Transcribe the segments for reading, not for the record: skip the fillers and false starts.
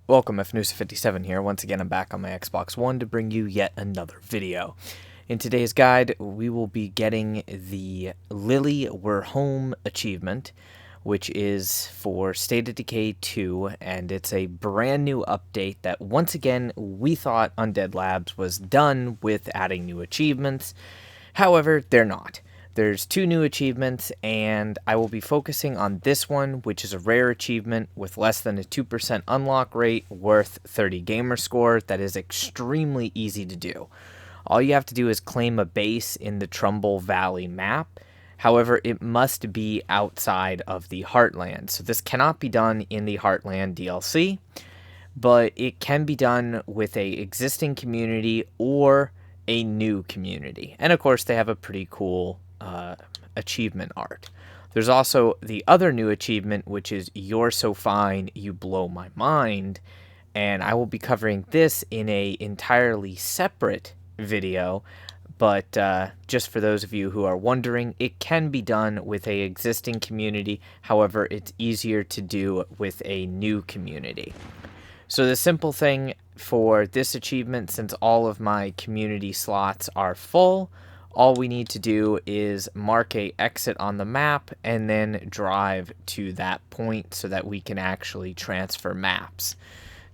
Welcome, FNusa57 here. Once again, I'm back on my Xbox One to bring you yet another video. In today's guide, we will be getting the Lily We're Home achievement, which is for State of Decay 2, and it's a brand new update that, once again, we thought Undead Labs was done with adding new achievements. However, they're not. There's 2 new achievements, and I will be focusing on this one, which is a rare achievement with less than a 2% unlock rate worth 30 gamer score that is extremely easy to do. All you have to do is claim a base in the Trumbull Valley map. However, it must be outside of the Heartland. So this cannot be done in the Heartland DLC, but it can be done with a existing community or a new community. And of course, they have a pretty cool achievement art. There's also the other new achievement, which is You're So Fine, You Blow My Mind, and I will be covering this in a entirely separate video, but just for those of you who are wondering, it can be done with a existing community. However, it's easier to do with a new community. So the simple thing for this achievement, since all of my community slots are full, all we need to do is mark a exit on the map and then drive to that point so that we can actually transfer maps.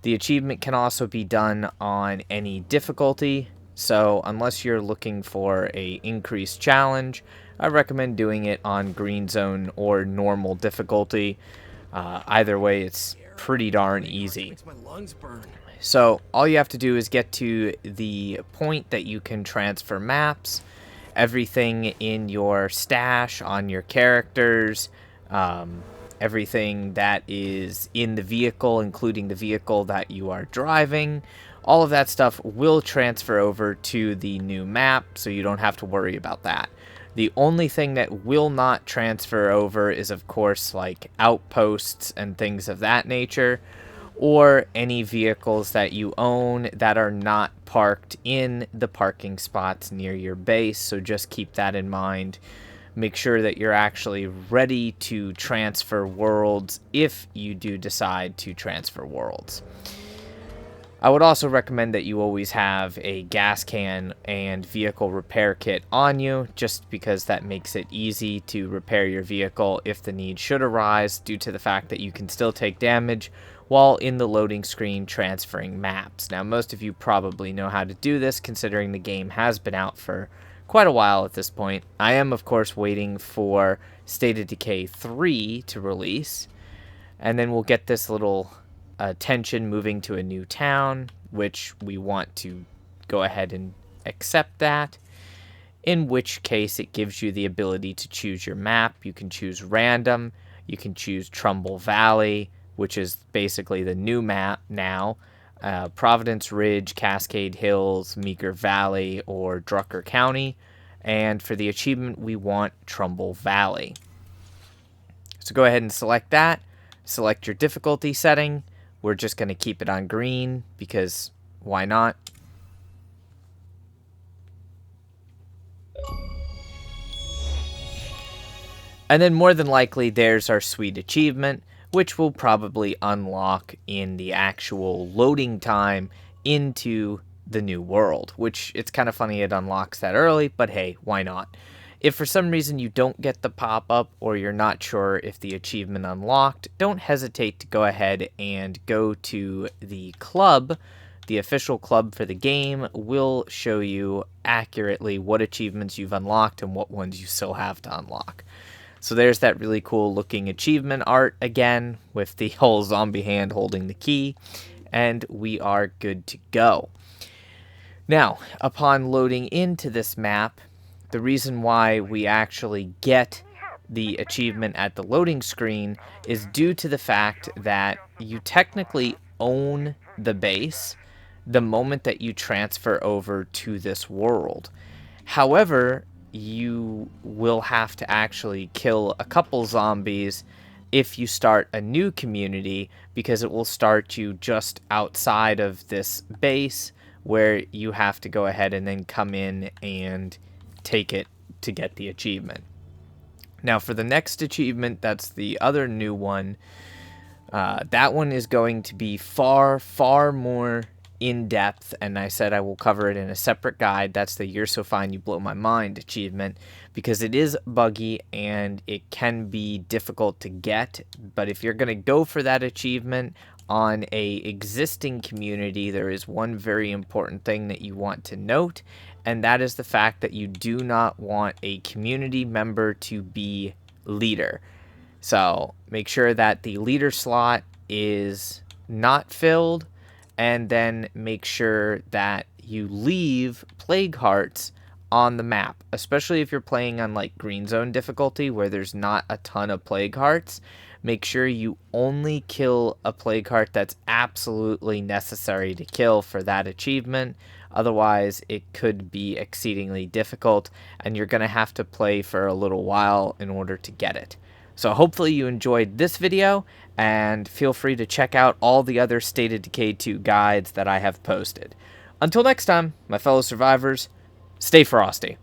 The achievement can also be done on any difficulty, so unless you're looking for a increased challenge, I recommend doing it on green zone or normal difficulty. Either way, it's pretty darn easy. So all you have to do is get to the point that you can transfer maps. Everything in your stash on your characters, everything that is in the vehicle, including the vehicle that you are driving, all of that stuff will transfer over to the new map, so you don't have to worry about that. The only thing that will not transfer over is, of course, like outposts and things of that nature, or any vehicles that you own that are not parked in the parking spots near your base, so just keep that in mind. Make sure that you're actually ready to transfer worlds if you do decide to transfer worlds. I would also recommend that you always have a gas can and vehicle repair kit on you, just because that makes it easy to repair your vehicle if the need should arise, due to the fact that you can still take damage while in the loading screen transferring maps. Now, most of you probably know how to do this, considering the game has been out for quite a while at this point. I am, of course, waiting for State of Decay 3 to release, and then we'll get this little tension moving to a new town, which we want to go ahead and accept that, in which case it gives you the ability to choose your map. You can choose random, you can choose Trumbull Valley, which is basically the new map now, Providence Ridge, Cascade Hills, Meeker Valley, or Drucker County, and for the achievement we want Trumbull Valley. So go ahead and select that, select your difficulty setting. We're just going to keep it on green because why not? And then more than likely there's our sweet achievement, which will probably unlock in the actual loading time into the new world, which it's kind of funny it unlocks that early, but hey, why not? If for some reason you don't get the pop-up or you're not sure if the achievement unlocked, don't hesitate to go ahead and go to the club. The official club for the game will show you accurately what achievements you've unlocked and what ones you still have to unlock. So there's that really cool looking achievement art again with the whole zombie hand holding the key, and we are good to go. Now, upon loading into this map, the reason why we actually get the achievement at the loading screen is due to the fact that you technically own the base the moment that you transfer over to this world. However, you will have to actually kill a couple zombies if you start a new community, because it will start you just outside of this base where you have to go ahead and then come in and take it to get the achievement. Now for the next achievement, that's the other new one, That one is going to be far, far more in-depth, and I said I will cover it in a separate guide. That's the You're So Fine You Blow My Mind achievement, because it is buggy and it can be difficult to get. But if you're going to go for that achievement on a existing community, there is one very important thing that you want to note, and that is the fact that you do not want a community member to be leader. So make sure that the leader slot is not filled, and then make sure that you leave plague hearts on the map, especially if you're playing on like green zone difficulty where there's not a ton of plague hearts. Make sure you only kill a plague heart that's absolutely necessary to kill for that achievement. Otherwise, it could be exceedingly difficult, and you're going to have to play for a little while in order to get it. So hopefully you enjoyed this video, and feel free to check out all the other State of Decay 2 guides that I have posted. Until next time, my fellow survivors, stay frosty.